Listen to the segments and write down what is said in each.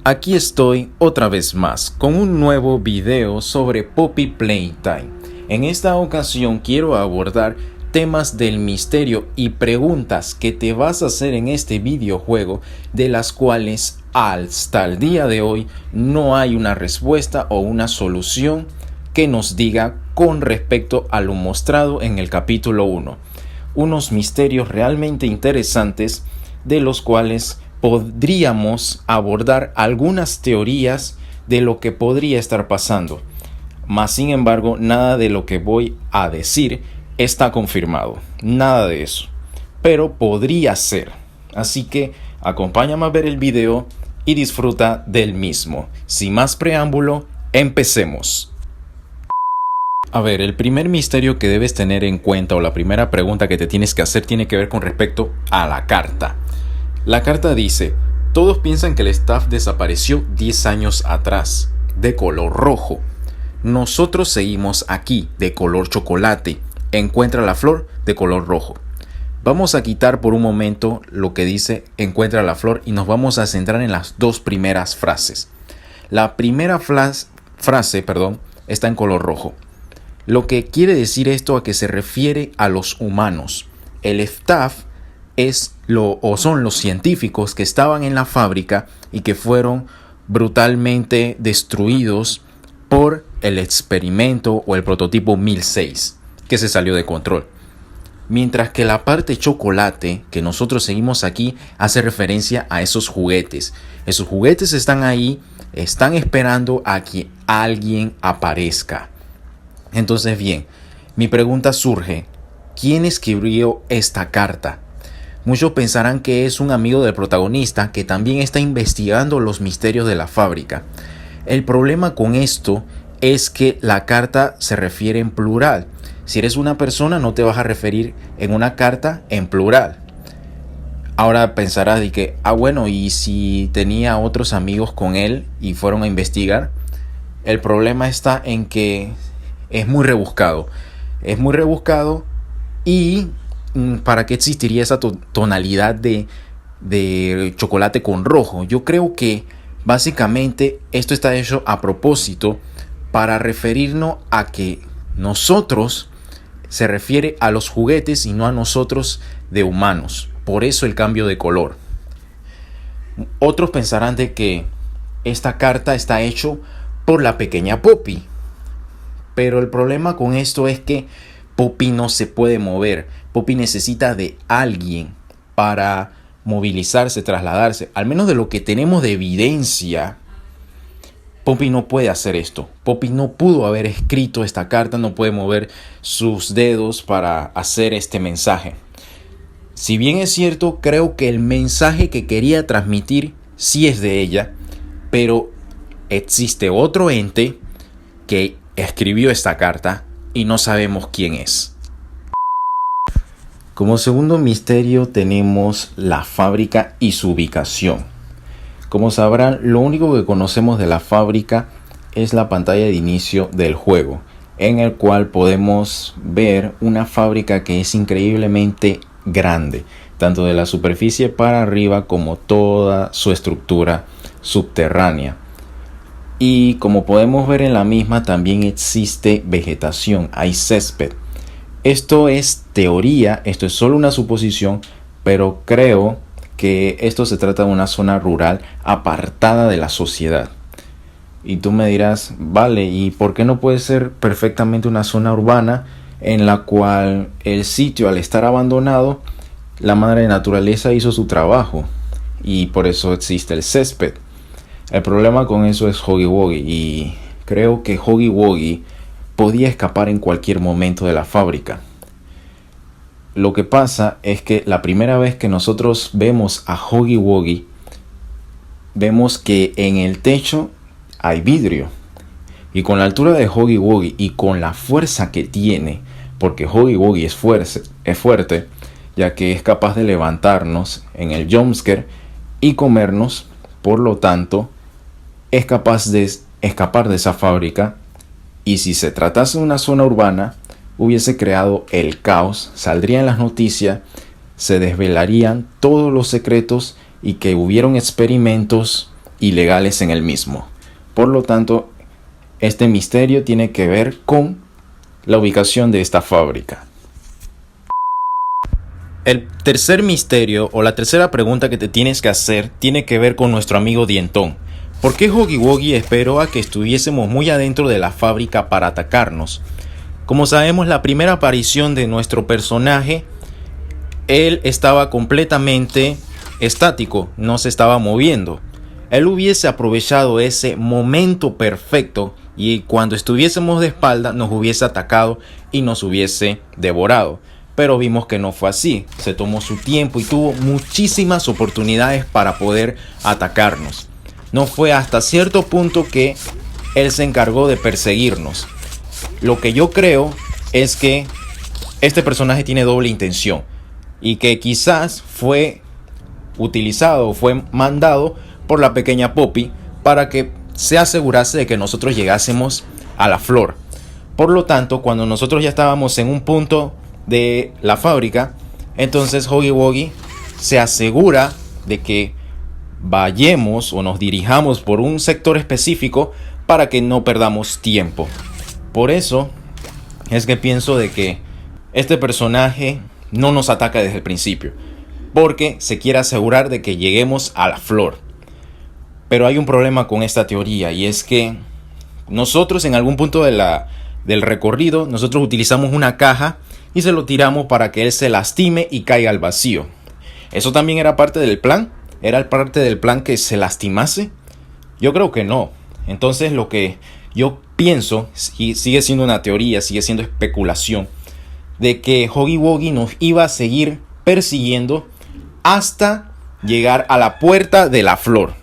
Aquí estoy otra vez más con un nuevo video sobre Poppy Playtime. En esta ocasión quiero abordar temas del misterio y preguntas que te vas a hacer en este videojuego, de las cuales hasta el día de hoy no hay una respuesta o una solución que nos diga con respecto a lo mostrado en el capítulo 1. Unos misterios realmente interesantes de los cuales podríamos abordar algunas teorías de lo que podría estar pasando. Mas sin embargo, nada de lo que voy a decir está confirmado. Nada de eso. Pero podría ser. Así que acompáñame a ver el video y disfruta del mismo. Sin más preámbulo, empecemos. A ver, el primer misterio que debes tener en cuenta, o la primera pregunta que te tienes que hacer, tiene que ver con respecto a la carta. La carta dice: todos piensan que el staff desapareció 10 años atrás, de color rojo. Nosotros seguimos aquí, de color chocolate. Encuentra la flor, de color rojo. Vamos a quitar por un momento lo que dice encuentra la flor y nos vamos a centrar en las dos primeras frases. La primera frase, está en color rojo. Lo que quiere decir esto a que se refiere a los humanos. El staff son los científicos que estaban en la fábrica y que fueron brutalmente destruidos por el experimento o el prototipo 1006, que se salió de control. Mientras que la parte chocolate que nosotros seguimos aquí hace referencia a esos juguetes. Esos juguetes están ahí, están esperando a que alguien aparezca. Entonces bien, mi pregunta surge: ¿quién escribió esta carta? Muchos pensarán que es un amigo del protagonista que también está investigando los misterios de la fábrica. El problema con esto es que la carta se refiere en plural. Si eres una persona, no te vas a referir en una carta en plural. Ahora pensarás de que, bueno, ¿y si tenía otros amigos con él y fueron a investigar? El problema está en que es muy rebuscado. Es muy rebuscado y ¿para qué existiría esa tonalidad de chocolate con rojo? Yo creo que básicamente esto está hecho a propósito para referirnos a que nosotros se refiere a los juguetes y no a nosotros de humanos. Por eso el cambio de color. Otros pensarán de que esta carta está hecho por la pequeña Poppy. Pero el problema con esto es que Poppy no se puede mover. Poppy necesita de alguien para movilizarse, trasladarse. Al menos de lo que tenemos de evidencia, Poppy no puede hacer esto. Poppy no pudo haber escrito esta carta, no puede mover sus dedos para hacer este mensaje. Si bien es cierto, creo que el mensaje que quería transmitir sí es de ella, pero existe otro ente que escribió esta carta y no sabemos quién es. Como segundo misterio tenemos la fábrica y su ubicación. Como sabrán, lo único que conocemos de la fábrica es la pantalla de inicio del juego, en el cual podemos ver una fábrica que es increíblemente grande, tanto de la superficie para arriba como toda su estructura subterránea. Y como podemos ver en la misma, también existe vegetación, hay césped. Esto es teoría, esto es solo una suposición, pero creo que esto se trata de una zona rural apartada de la sociedad. Y tú me dirás, vale, ¿y por qué no puede ser perfectamente una zona urbana en la cual el sitio, al estar abandonado, la madre naturaleza hizo su trabajo y por eso existe el césped? El problema con eso es Huggy Wuggy, y creo que Huggy Wuggy podía escapar en cualquier momento de la fábrica. Lo que pasa es que la primera vez que nosotros vemos a Huggy Wuggy, vemos que en el techo hay vidrio. Y con la altura de Huggy Wuggy y con la fuerza que tiene, porque Huggy Wuggy es fuerte, ya que es capaz de levantarnos en el jumpscare y comernos, por lo tanto, es capaz de escapar de esa fábrica. Y si se tratase de una zona urbana, hubiese creado el caos, saldría en las noticias, se desvelarían todos los secretos y que hubieron experimentos ilegales en el mismo. Por lo tanto, este misterio tiene que ver con la ubicación de esta fábrica. El tercer misterio o la tercera pregunta que te tienes que hacer tiene que ver con nuestro amigo Dientón. ¿Por qué Huggy Wuggy esperó a que estuviésemos muy adentro de la fábrica para atacarnos? Como sabemos, la primera aparición de nuestro personaje, él estaba completamente estático, no se estaba moviendo. Él hubiese aprovechado ese momento perfecto y cuando estuviésemos de espalda nos hubiese atacado y nos hubiese devorado. Pero vimos que no fue así. Se tomó su tiempo y tuvo muchísimas oportunidades para poder atacarnos. No fue hasta cierto punto que él se encargó de perseguirnos. Lo que yo creo es que este personaje tiene doble intención y que quizás fue utilizado, fue mandado por la pequeña Poppy para que se asegurase de que nosotros llegásemos a la flor. Por lo tanto, cuando nosotros ya estábamos en un punto de la fábrica, entonces Huggy Wuggy se asegura de que vayamos o nos dirijamos por un sector específico para que no perdamos tiempo. Por eso es que pienso de que este personaje no nos ataca desde el principio, porque se quiere asegurar de que lleguemos a la flor. Pero hay un problema con esta teoría y es que nosotros en algún punto del recorrido, nosotros utilizamos una caja y se lo tiramos para que él se lastime y caiga al vacío. ¿Eso también era parte del plan? ¿Era parte del plan que se lastimase? Yo creo que no. Entonces lo que yo pienso, y sigue siendo una teoría, sigue siendo especulación, de que Huggy Wuggy nos iba a seguir persiguiendo hasta llegar a la puerta de la flor.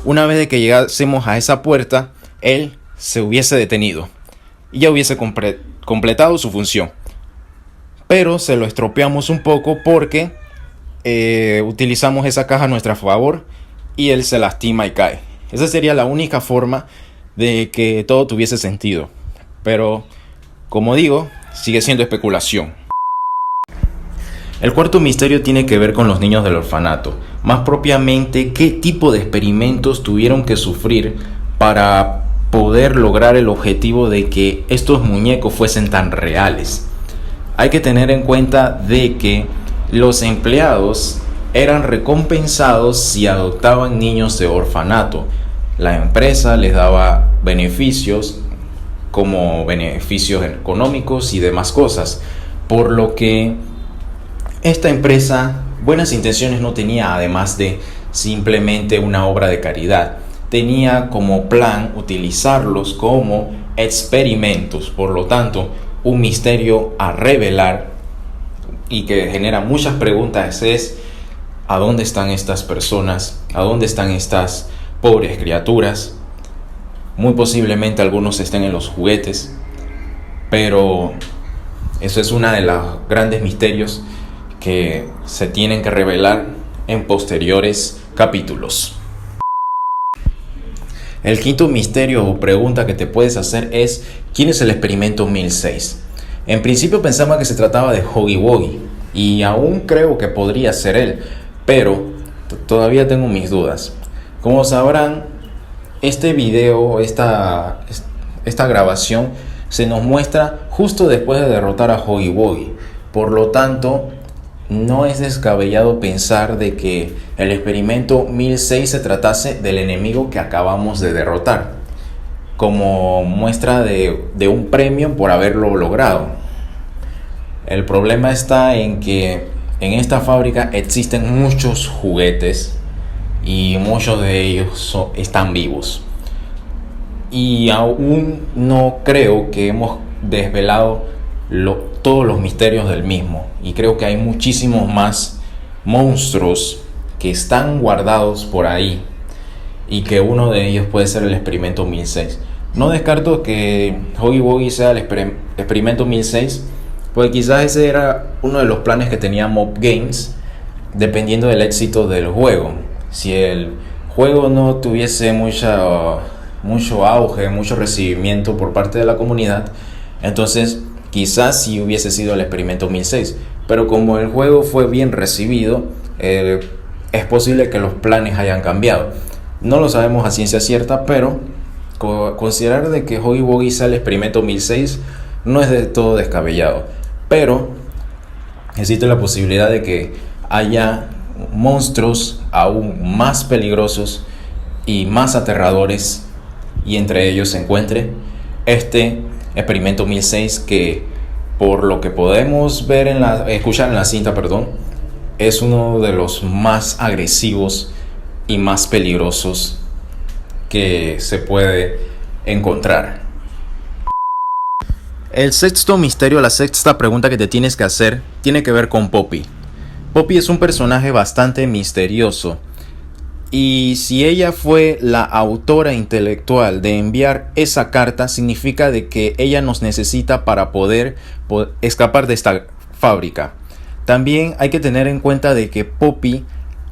Una vez de que llegásemos a esa puerta, él se hubiese detenido y ya hubiese completado su función. Pero se lo estropeamos un poco porque utilizamos esa caja a nuestro favor y él se lastima y cae. Esa sería la única forma de que todo tuviese sentido. Pero, como digo, sigue siendo especulación. El cuarto misterio tiene que ver con los niños del orfanato. Más propiamente, qué tipo de experimentos tuvieron que sufrir para poder lograr el objetivo de que estos muñecos fuesen tan reales. Hay que tener en cuenta de que los empleados eran recompensados si adoptaban niños de orfanato. La empresa les daba beneficios como beneficios económicos y demás cosas, por lo que esta empresa buenas intenciones no tenía, además de simplemente una obra de caridad. Tenía como plan utilizarlos como experimentos, por lo tanto, un misterio a revelar y que genera muchas preguntas es: ¿a dónde están estas personas? ¿A dónde están estas pobres criaturas? Muy posiblemente algunos estén en los juguetes, pero eso es uno de los grandes misterios que se tienen que revelar en posteriores capítulos. El quinto misterio o pregunta que te puedes hacer es: ¿quién es el experimento 1006? En principio pensaba que se trataba de Huggy Wuggy y aún creo que podría ser él, pero todavía tengo mis dudas. Como sabrán, este video, esta grabación se nos muestra justo después de derrotar a Huggy Wuggy. Por lo tanto, no es descabellado pensar de que el experimento 1006 se tratase del enemigo que acabamos de derrotar, como muestra de un premio por haberlo logrado. El problema está en que en esta fábrica existen muchos juguetes y muchos de ellos están vivos. Y aún no creo que hemos desvelado todos los misterios del mismo. Y creo que hay muchísimos más monstruos que están guardados por ahí. Y que uno de ellos puede ser el experimento 1006. No descarto que Huggy Wuggy sea el experimento 1006. Pues quizás ese era uno de los planes que tenía Mob Games, dependiendo del éxito del juego. Si el juego no tuviese mucho auge, mucho recibimiento por parte de la comunidad, entonces quizás sí hubiese sido el experimento 1006. Pero como el juego fue bien recibido, es posible que los planes hayan cambiado. No lo sabemos a ciencia cierta, pero considerar de que Huggy Wuggy sea el experimento 1006 no es de todo descabellado. Pero existe la posibilidad de que haya monstruos aún más peligrosos y más aterradores, y entre ellos se encuentre este experimento 1006, que por lo que podemos ver escuchar en la cinta, es uno de los más agresivos y más peligrosos que se puede encontrar. El sexto misterio, la sexta pregunta que te tienes que hacer, tiene que ver con Poppy. Poppy es un personaje bastante misterioso, y si ella fue la autora intelectual de enviar esa carta, significa de que ella nos necesita para poder escapar de esta fábrica. También hay que tener en cuenta de que Poppy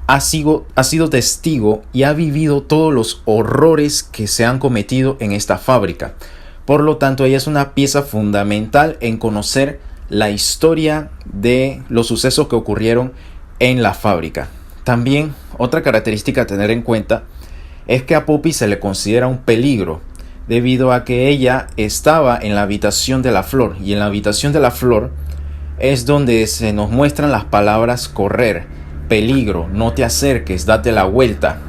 ha sido testigo y ha vivido todos los horrores que se han cometido en esta fábrica. Por lo tanto, ella es una pieza fundamental en conocer la historia de los sucesos que ocurrieron en la fábrica. También, otra característica a tener en cuenta es que a Poppy se le considera un peligro, debido a que ella estaba en la habitación de la flor, y en la habitación de la flor es donde se nos muestran las palabras correr, peligro, no te acerques, date la vuelta.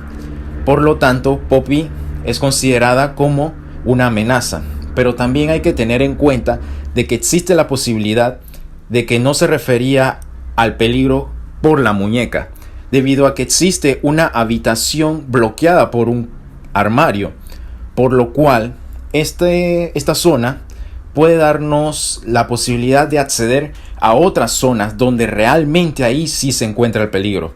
Por lo tanto, Poppy es considerada como una amenaza. Pero también hay que tener en cuenta de que existe la posibilidad de que no se refería al peligro por la muñeca, debido a que existe una habitación bloqueada por un armario, por lo cual esta zona puede darnos la posibilidad de acceder a otras zonas donde realmente ahí sí se encuentra el peligro.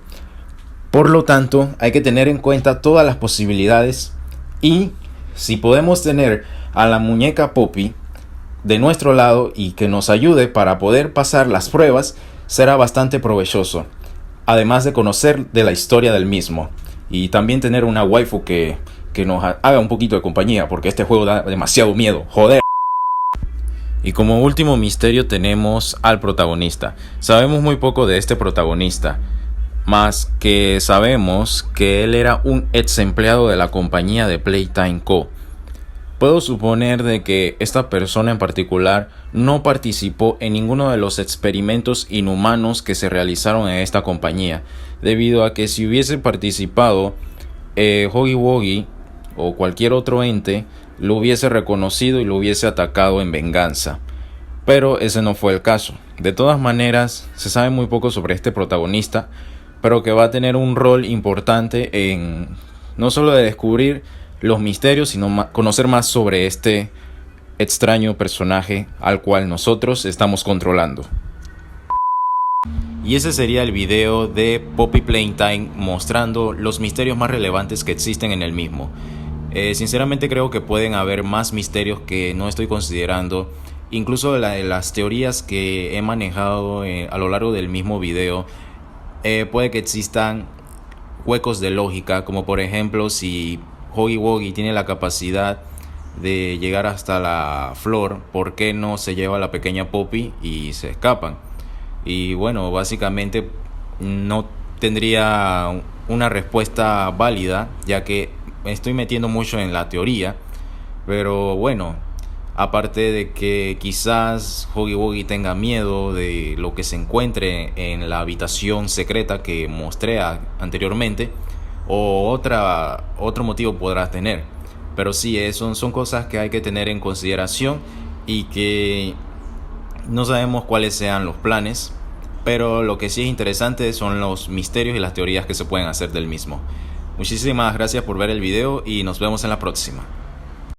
Por lo tanto, hay que tener en cuenta todas las posibilidades, y si podemos tener a la muñeca Poppy de nuestro lado y que nos ayude para poder pasar las pruebas, será bastante provechoso, además de conocer de la historia del mismo, y también tener una waifu que nos haga un poquito de compañía, porque este juego da demasiado miedo, joder. Y como último misterio tenemos al protagonista. Sabemos muy poco de este protagonista, más que sabemos que él era un ex empleado de la compañía de Playtime Co. Puedo suponer de que esta persona en particular no participó en ninguno de los experimentos inhumanos que se realizaron en esta compañía, debido a que si hubiese participado, Huggy Wuggy o cualquier otro ente lo hubiese reconocido y lo hubiese atacado en venganza. Pero ese no fue el caso. De todas maneras, se sabe muy poco sobre este protagonista, pero que va a tener un rol importante en no solo de descubrir los misterios, sino conocer más sobre este extraño personaje al cual nosotros estamos controlando. Y ese sería el video de Poppy Playtime, mostrando los misterios más relevantes que existen en el mismo. Sinceramente creo que pueden haber más misterios que no estoy considerando. Incluso las teorías que he manejado a lo largo del mismo video, puede que existan huecos de lógica, como por ejemplo si Huggy Wuggy tiene la capacidad de llegar hasta la flor, ¿por qué no se lleva a la pequeña Poppy y se escapan? Y bueno, básicamente no tendría una respuesta válida, ya que me estoy metiendo mucho en la teoría. Pero bueno, aparte de que quizás Huggy Wuggy tenga miedo de lo que se encuentre en la habitación secreta que mostré anteriormente, o otro motivo podrás tener. Pero sí, son cosas que hay que tener en consideración, y que no sabemos cuáles sean los planes, pero lo que sí es interesante son los misterios y las teorías que se pueden hacer del mismo. Muchísimas gracias por ver el video y nos vemos en la próxima.